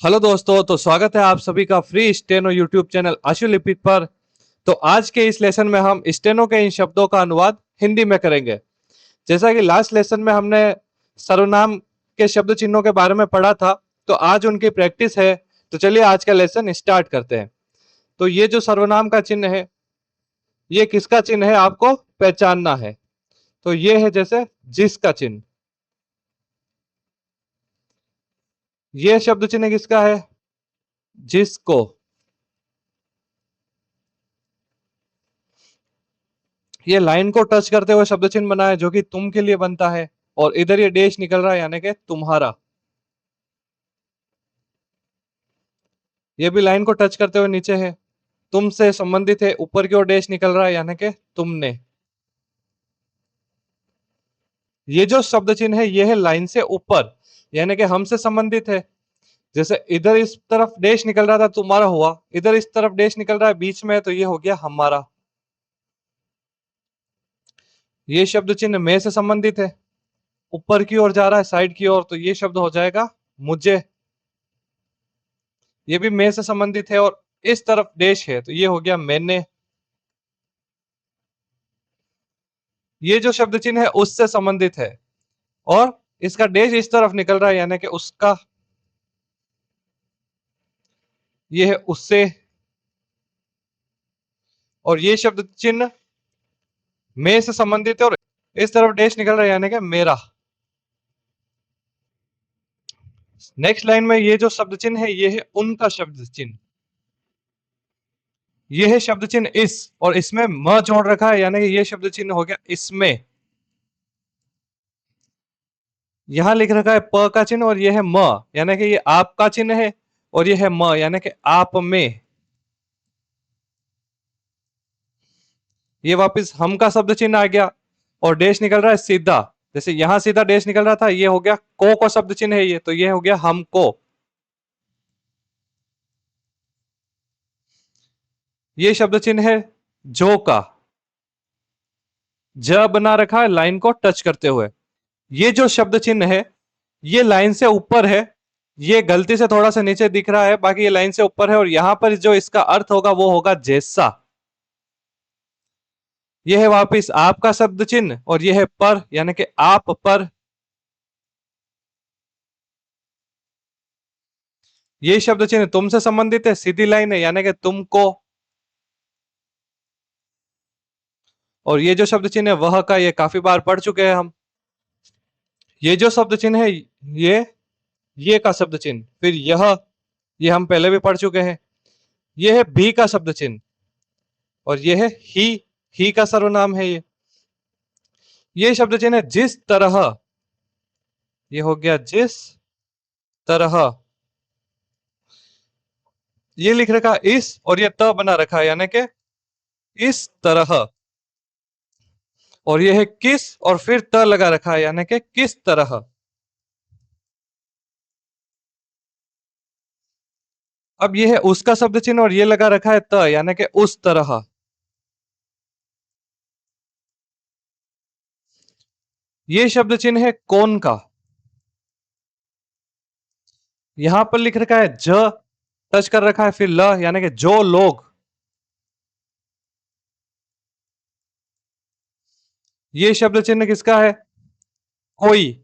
Hello दोस्तों, तो स्वागत है आप सभी का फ्री स्टेनो यूट्यूब चैनल आशु लिपिक पर। तो आज के इस लेसन में हम स्टेनो के इन शब्दों का अनुवाद हिंदी में करेंगे। जैसा कि लास्ट लेसन में हमने सर्वनाम के शब्द चिन्हों के बारे में पढ़ा था, तो आज उनकी प्रैक्टिस है। तो चलिए आज का लेसन स्टार्ट करते हैं। तो ये जो सर्वनाम का चिन्ह है, ये किसका चिन्ह है आपको पहचानना है। तो ये है जैसे जिसका चिन्ह। ये शब्द चिन्ह किसका है? जिसको। ये लाइन को टच करते हुए शब्द चिन्ह बना है जो कि तुम के लिए बनता है, और इधर ये डैश निकल रहा है यानी कि तुम्हारा। ये भी लाइन को टच करते हुए नीचे है, तुमसे संबंधित है, ऊपर की ओर डैश निकल रहा है यानी कि तुमने। ये जो शब्द चिन्ह है ये है लाइन से ऊपर, यानी कि हमसे संबंधित है। जैसे इधर इस तरफ डैश निकल रहा था तुम्हारा हुआ, इधर इस तरफ डैश निकल रहा है बीच में, तो ये हो गया हमारा। ये शब्द चिन्ह मैं से संबंधित है, ऊपर की ओर जा रहा है साइड की ओर, तो ये शब्द हो जाएगा मुझे। ये भी मैं से संबंधित है और इस तरफ डैश है, तो ये हो गया मैंने। ये जो शब्द चिन्ह है उससे संबंधित है, और इसका डैश इस तरफ निकल रहा है यानी कि उसका। ये है उससे। और ये शब्द चिन्ह मैं से संबंधित है और इस तरफ डैश निकल रहा है यानी कि मेरा। नेक्स्ट लाइन में ये जो शब्द चिन्ह है ये है उनका शब्द चिन्ह। ये है शब्द चिन्ह इस, और इसमें म जोड़ रखा है यानी कि ये शब्द चिन्ह हो गया इसमें। यहां लिख रखा है प का चिन्ह और ये है म, यानी कि ये आपका चिन्ह है, और ये है म यानी कि आप में। ये वापस हम का शब्द चिन्ह आ गया और डैश निकल रहा है सीधा। जैसे यहां सीधा डैश निकल रहा था, ये हो गया को का शब्द चिन्ह है ये, तो ये हो गया हमको। ये शब्द चिन्ह है जो का, ज बना रखा है लाइन को टच करते हुए। ये जो शब्द चिन्ह है ये लाइन से ऊपर है, ये गलती से थोड़ा सा नीचे दिख रहा है, बाकी ये लाइन से ऊपर है, और यहां पर जो इसका अर्थ होगा वो होगा जैसा। यह है वापिस आपका शब्द चिन्ह और यह है पर, यानी कि आप पर। ये शब्द चिन्ह तुमसे संबंधित है, सीधी लाइन है यानी कि तुमको। और ये जो शब्द चिन्ह है वह का, ये काफी बार पढ़ चुके हैं हम। ये जो शब्द चिन्ह है ये का शब्द चिन्ह, फिर यह, ये हम पहले भी पढ़ चुके हैं। ये है भी का शब्द चिन्ह, और ये है ही का सर्वनाम है ये शब्द चिन्ह है जिस तरह। ये हो गया जिस तरह। ये लिख रखा इस, और ये त बना रखा है यानी कि इस तरह। और ये है किस, और फिर त लगा रखा है यानी कि किस तरह। अब ये है उसका शब्द चिन्ह और ये लगा रखा है त यानी कि उस तरह। ये शब्द चिन्ह है कौन का। यहां पर लिख रखा है ज, टच कर रखा है, फिर ल यानी कि जो लोग। ये शब्द चिन्ह किसका है? कोई।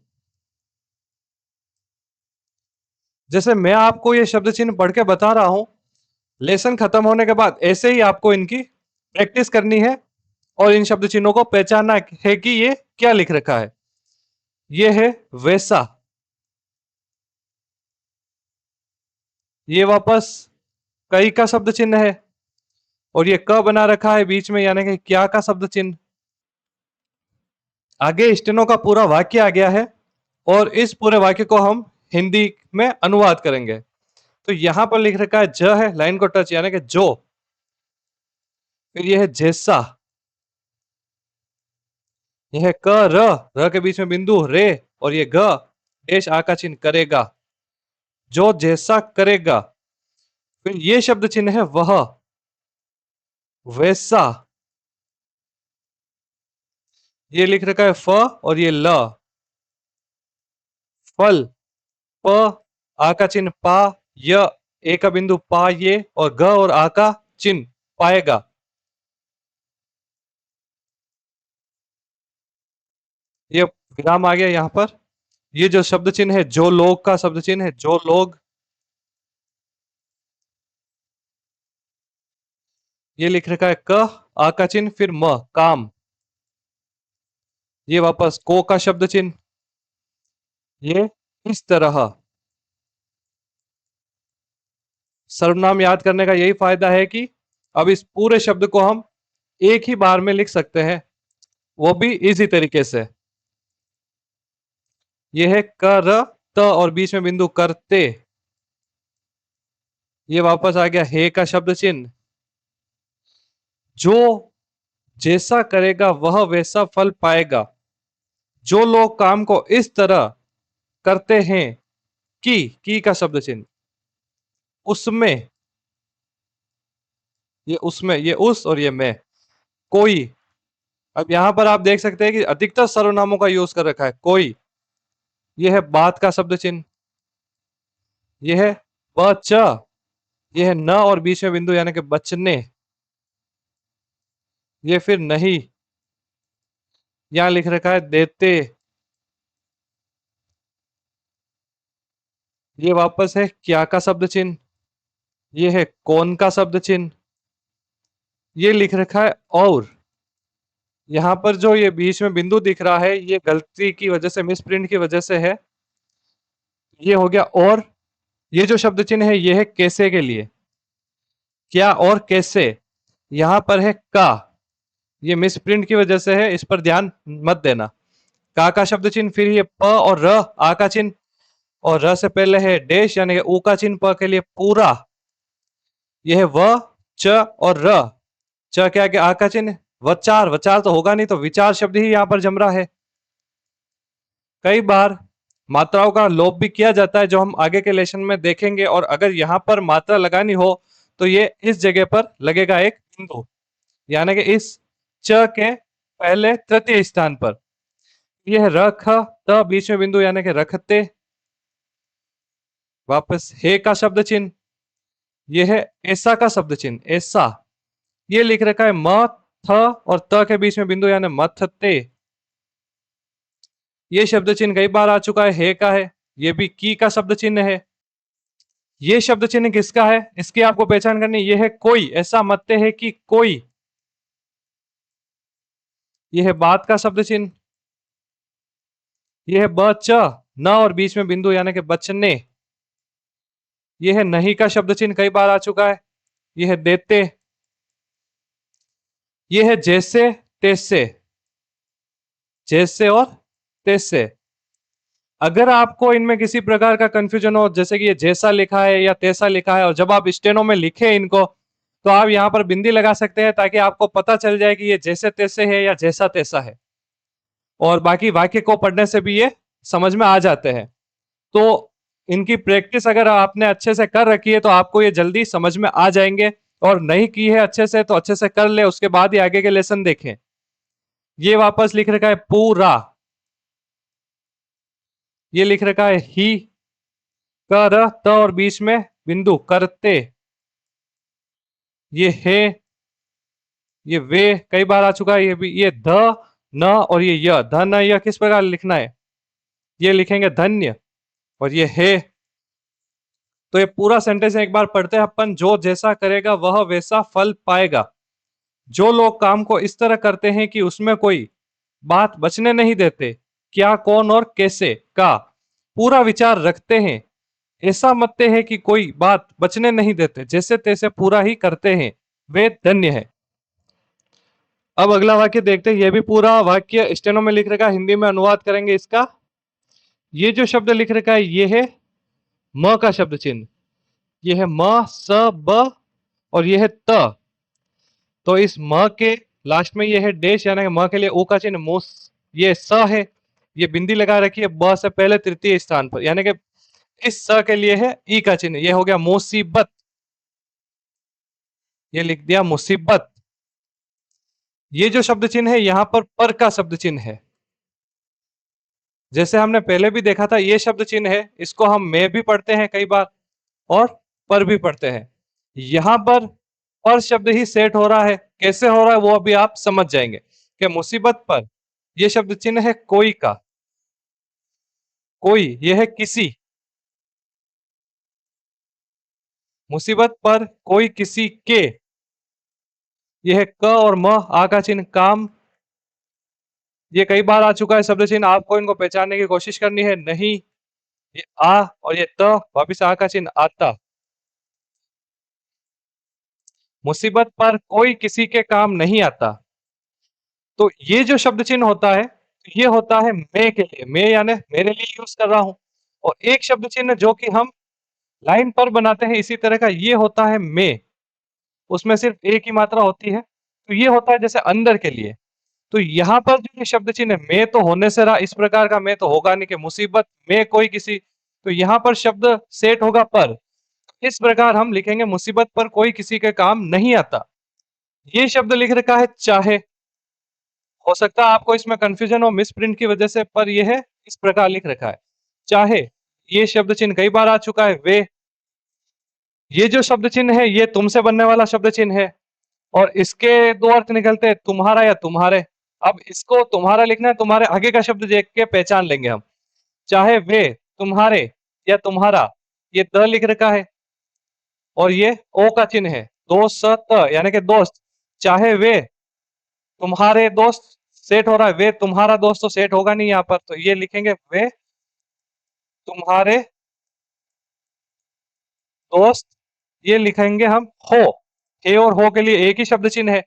जैसे मैं आपको ये शब्द चिन्ह पढ़ के बता रहा हूं, लेसन खत्म होने के बाद ऐसे ही आपको इनकी प्रैक्टिस करनी है, और इन शब्द चिन्हों को पहचानना है कि ये क्या लिख रखा है। ये है वैसा। ये वापस कई का शब्द चिन्ह है, और ये क बना रखा है बीच में यानी कि क्या का शब्द चिन्ह। आगे स्टेनो का पूरा वाक्य आ गया है, और इस पूरे वाक्य को हम हिंदी में अनुवाद करेंगे। तो यहां पर लिख रखा है ज है, लाइन को टच यानी कि जो। फिर यह है जैसा। यह है क र के बीच में बिंदु रे, और ये ग देश आ का चिन्ह करेगा, जो जैसा करेगा। फिर ये शब्द चिन्ह है वह, वैसा। ये लिख रखा है फ, और ये ल, फल। प आ का चिन्ह पा, य ए का बिंदु पा ये और ग और आ का चिन्ह पाएगा। ये विराम आ गया यहां पर। ये जो शब्द चिन्ह है जो लोग का शब्द चिन्ह है, जो लोग, ये लिख रखा है क, आ का चिन्ह, फिर म काम। ये वापस को का शब्द चिन्ह, ये इस तरह। सर्वनाम याद करने का यही फायदा है कि अब इस पूरे शब्द को हम एक ही बार में लिख सकते हैं, वो भी इजी तरीके से। ये है कर त और बीच में बिंदु करते। ये वापस आ गया हे का शब्द चिन्ह। जो जैसा करेगा वह वैसा फल पाएगा। जो लोग काम को इस तरह करते हैं की का शब्द चिन्ह, उसमें, ये उसमें, ये उस और ये में, कोई। अब यहां पर आप देख सकते हैं कि अधिकतर सर्वनामों का यूज कर रखा है कोई। यह है बात का शब्द चिन्ह, यह है बच, यह है न और बीच में बिंदु यानी कि बचने, ये फिर नहीं, यहां लिख रखा है देते, ये वापस है क्या का शब्द चिन्ह, ये है कौन का शब्द चिन्ह, ये लिख रखा है और। यहां पर जो ये बीच में बिंदु दिख रहा है ये गलती की वजह से, मिस प्रिंट की वजह से है, ये हो गया और। ये जो शब्द चिन्ह है ये है कैसे के लिए, क्या और कैसे। यहां पर है का, ये मिस प्रिंट की वजह से है, इस पर ध्यान मत देना। का शब्द चिन्ह, फिर ये प और र, आ का चिन्ह, और र से पहले है डैश यानी कि ऊ का चिन्ह, प के लिए पूरा। यह है व, च और र, च के आगे आ का चिन्ह, वचार, वचार तो होगा नहीं तो विचार शब्द ही यहां पर जम रहा है। कई बार मात्राओं का लोप भी किया जाता है जो हम आगे के लेसन में देखेंगे, और अगर यहां पर मात्रा लगानी हो तो ये इस जगह पर लगेगा एक बिंदु, यानी कि इस च के पहले तृतीय स्थान पर। यह रख त बीच में बिंदु यानी कि रखते। वापस हे का शब्द चिन्ह, यह है ऐसा का शब्द चिन्ह, ऐसा। ये लिख रखा है म थ और त के बीच में बिंदु यानी मथते। ये शब्द चिन्ह कई बार आ चुका है, हे का है, ये भी की का शब्द चिन्ह है। ये शब्द चिन्ह किसका है, इसकी आपको पहचान करनी, ये है कोई, ऐसा मत्ते है कि कोई। यह है बात का शब्द चिन्ह, यह है बच, न और बीच में बिंदु यानी कि बचने। यह है नहीं का शब्द चिन्ह, कई बार आ चुका है, यह है देते। यह है जैसे तैसे, जैसे और तैसे। अगर आपको इनमें किसी प्रकार का कंफ्यूजन हो, जैसे कि ये जैसा लिखा है या तैसा लिखा है, और जब आप स्टेनो में लिखे इनको, तो आप यहाँ पर बिंदी लगा सकते हैं ताकि आपको पता चल जाए कि ये जैसे तैसे है या जैसा तैसा है, और बाकी वाक्य को पढ़ने से भी ये समझ में आ जाते हैं। तो इनकी प्रैक्टिस अगर आपने अच्छे से कर रखी है तो आपको ये जल्दी समझ में आ जाएंगे, और नहीं की है अच्छे से तो अच्छे से कर ले, उसके बाद ही आगे के लेसन देखें। ये वापस लिख रखा है पूरा, ये लिख रखा है ही, कर त और बीच में बिंदु करते। ये है, ये वे कई बार आ चुका है, ये भी, ये ध न और ये य, ध न य किस प्रकार लिखना है, ये लिखेंगे धन्य, और ये है। तो ये पूरा सेंटेंस एक बार पढ़ते हैं अपन, जो जैसा करेगा वह वैसा फल पाएगा। जो लोग काम को इस तरह करते हैं कि उसमें कोई बात बचने नहीं देते, क्या, कौन और कैसे का पूरा विचार रखते हैं, ऐसा मत्ते है कि कोई बात बचने नहीं देते, जैसे तैसे पूरा ही करते हैं, वे धन्य है। अब अगला वाक्य देखते हैं, यह भी पूरा वाक्य स्टेनो में लिख रखा है, हिंदी में अनुवाद करेंगे इसका। ये जो शब्द लिख रखा है ये है म का शब्द चिन्ह, ये है म स ब और ये है त। तो इस म के लास्ट में ये है डैश यानी कि म के लिए ओ का चिन्ह मोस, ये स है, ये बिंदी लगा रखी है ब से पहले तृतीय स्थान पर, यानी कि इस स के लिए है ई का चिन्ह, ये हो गया मुसीबत, ये लिख दिया मुसीबत। ये जो शब्द चिन्ह है यहां पर का शब्द चिन्ह है, जैसे हमने पहले भी देखा था, ये शब्द चिन्ह है, इसको हम मैं भी पढ़ते हैं कई बार, और पर भी पढ़ते हैं। यहां पर शब्द ही सेट हो रहा है, कैसे हो रहा है वो अभी आप समझ जाएंगे कि मुसीबत पर ये शब्द चिन्ह है कोई का, कोई ये है किसी, मुसीबत पर कोई किसी के, ये है क और म, आ का चिन्ह काम। ये कई बार आ चुका है शब्द चिन्ह, आपको इनको पहचानने की कोशिश करनी है। नहीं, ये आ और ये त, वापिस आ का चिन्ह आता। मुसीबत पर कोई किसी के काम नहीं आता, तो ये जो शब्द चिन्ह होता है, ये होता है मैं के लिए, मैं यानी मेरे लिए यूज कर रहा हूं। और एक शब्द चिन्ह जो कि हम लाइन पर बनाते हैं इसी तरह का, ये होता है मैं, उसमें सिर्फ एक ही मात्रा होती है, तो ये होता है जैसे अंदर के लिए। तो यहाँ पर जो ये शब्द चिन्ह है, मैं तो होने से रहा, इस प्रकार का मैं तो होगा नहीं कि मुसीबत में कोई किसी, तो यहाँ पर शब्द सेट होगा पर। इस प्रकार हम लिखेंगे मुसीबत पर कोई किसी के काम नहीं आता। ये शब्द लिख रखा है चाहे, हो सकता है आपको इसमें कंफ्यूजन हो मिस प्रिंट की वजह से, पर यह है इस प्रकार लिख रखा है चाहे। ये शब्द चिन्ह कई बार आ चुका है वे, ये जो शब्द चिन्ह है ये तुमसे बनने वाला शब्द चिन्ह है, और इसके दो अर्थ निकलते हैं तुम्हारा या तुम्हारे। अब इसको तुम्हारा लिखना है, तुम्हारे आगे का शब्द देख के पहचान लेंगे हम, चाहे वे, तुम्हारे या तुम्हारा, ये द लिख रखा है और ये ओ का चिन्ह है, दोस्त यानी कि दोस्त। चाहे वे तुम्हारे दोस्त सेट हो रहा है, वे तुम्हारा दोस्त तो सेट होगा नहीं यहाँ पर, तो ये लिखेंगे वे तुम्हारे दोस्त, ये लिखेंगे हम हो। हे और हो के लिए एक ही शब्द चिन्ह है,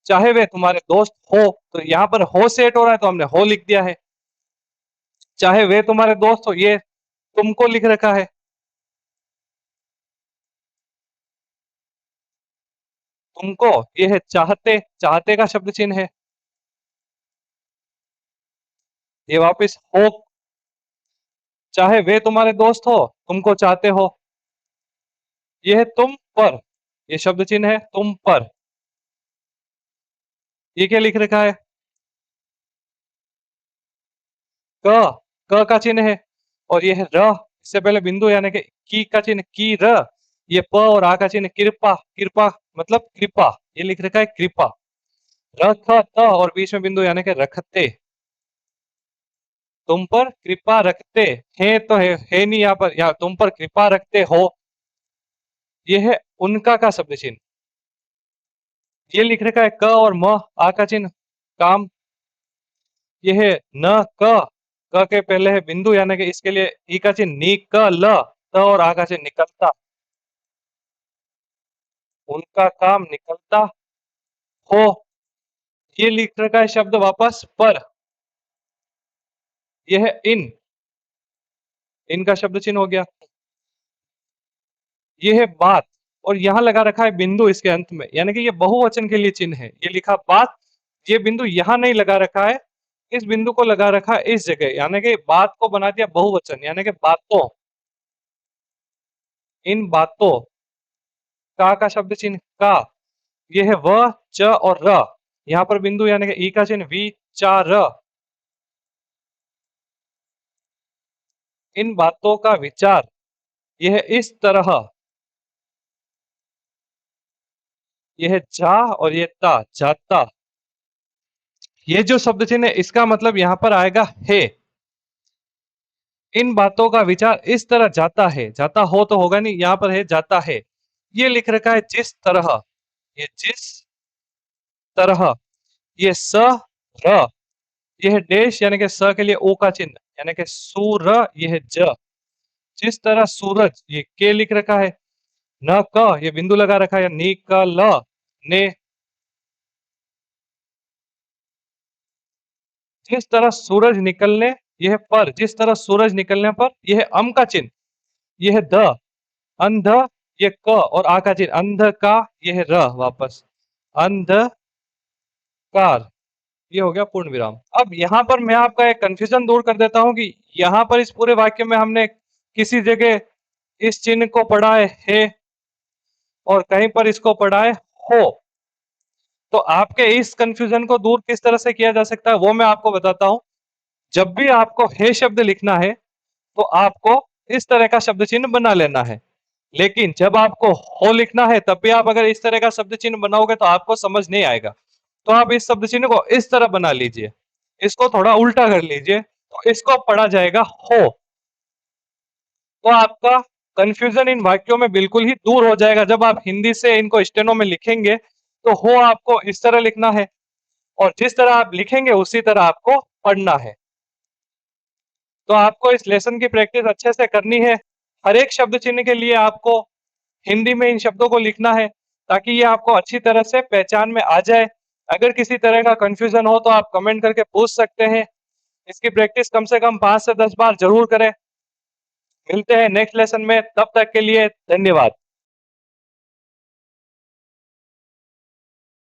चाहे वे तुम्हारे दोस्त हो, तो यहाँ पर हो सेट हो रहा है तो हमने हो लिख दिया है। चाहे वे तुम्हारे दोस्त हो, ये तुमको लिख रखा है, तुमको, ये है चाहते, चाहते का शब्द चिन्ह है, ये वापस हो। चाहे वे तुम्हारे दोस्त हो, तुमको चाहते हो, ये है तुम पर, ये शब्द चिन्ह है तुम पर। ये क्या लिख रखा है, क का चिन्ह है, और ये है र, इससे पहले बिंदु यानी कि की का चिन्ह की र, ये प और आ का चिन्ह कृपा, कृपा मतलब कृपा, ये लिख रखा है कृपा। रख त और बीच में बिंदु यानी कि रखते, तुम पर कृपा रखते हैं, तो है नहीं यहाँ पर, यहाँ तुम पर कृपा रखते हो, ये है उनका का शब्द चिन्ह। ये लिख रखा है क और म, आ का चिन्ह काम, ये है न क के पहले है बिंदु यानी कि इसके लिए ई का चिन्ह नी क ल, त और आ का चिन्ह निकलता, उनका काम निकलता हो। ये लिख रखा है शब्द वापस पर, यह है इनका शब्द चिन्ह हो गया। ये है बात, और यहां लगा रखा है बिंदु इसके अंत में, यानी कि ये बहुवचन के लिए चिन्ह है, ये लिखा बात, ये बिंदु यहां नहीं लगा रखा है, इस बिंदु को लगा रखा है इस जगह, यानी कि बात को बना दिया बहुवचन, यानी कि बातों, इन बातों का शब्द चिन्ह का, ये है व च और र, यहाँ पर बिंदु यानी कि ई का चिन्ह वी चा र, इन बातों का विचार, यह है इस तरह, यह है जा और ये ता जाता। ये जो शब्द चिन्ह है इसका मतलब यहां पर आएगा है, इन बातों का विचार इस तरह जाता है, जाता हो तो होगा नहीं, यहां पर है जाता है। ये लिख रखा है जिस तरह, ये जिस तरह, ये स र, ये है देश यानी कि स के लिए ओ का चिन्ह, यानी कि सूर, ये है ज, जिस तरह सूरज, ये के लिख रखा है, न क ये बिंदु लगा रखा है, नी क ल ने, जिस तरह सूरज निकलने, यह पर, जिस तरह सूरज निकलने पर, यह अम का चिन्ह, यह है द, अंध, ये क और आ का चिन्ह, अंध का, यह है र वापस, अंधकार, ये हो गया पूर्ण विराम। अब यहाँ पर मैं आपका एक कंफ्यूजन दूर कर देता हूं कि यहाँ पर इस पूरे वाक्य में हमने किसी जगह इस चिन्ह को पढ़ा है और कहीं पर इसको पढ़ा है हो, तो आपके इस कंफ्यूजन को दूर किस तरह से किया जा सकता है वो मैं आपको बताता हूं। जब भी आपको है शब्द लिखना है तो आपको इस तरह का शब्द चिन्ह बना लेना है। लेकिन जब आपको हो लिखना है तब भी आप अगर इस तरह का शब्द चिन्ह बनाओगे तो आपको समझ नहीं आएगा। तो आप इस शब्द चिन्ह को इस तरह बना लीजिए, इसको थोड़ा उल्टा कर लीजिए, तो इसको पढ़ा जाएगा हो। तो आपका कंफ्यूजन इन वाक्यों में बिल्कुल ही दूर हो जाएगा। जब आप हिंदी से इनको स्टेनो में लिखेंगे तो हो आपको इस तरह लिखना है और जिस तरह आप लिखेंगे उसी तरह आपको पढ़ना है। तो आपको इस लेसन की प्रैक्टिस अच्छे से करनी है। हर एक शब्द चिन्ह के लिए आपको हिंदी में इन शब्दों को लिखना है ताकि ये आपको अच्छी तरह से पहचान में आ जाए। अगर किसी तरह का कंफ्यूजन हो तो आप कमेंट करके पूछ सकते हैं। इसकी प्रैक्टिस कम से कम 5 से 10 बार जरूर करें। मिलते हैं नेक्स्ट लेसन में, तब तक के लिए धन्यवाद।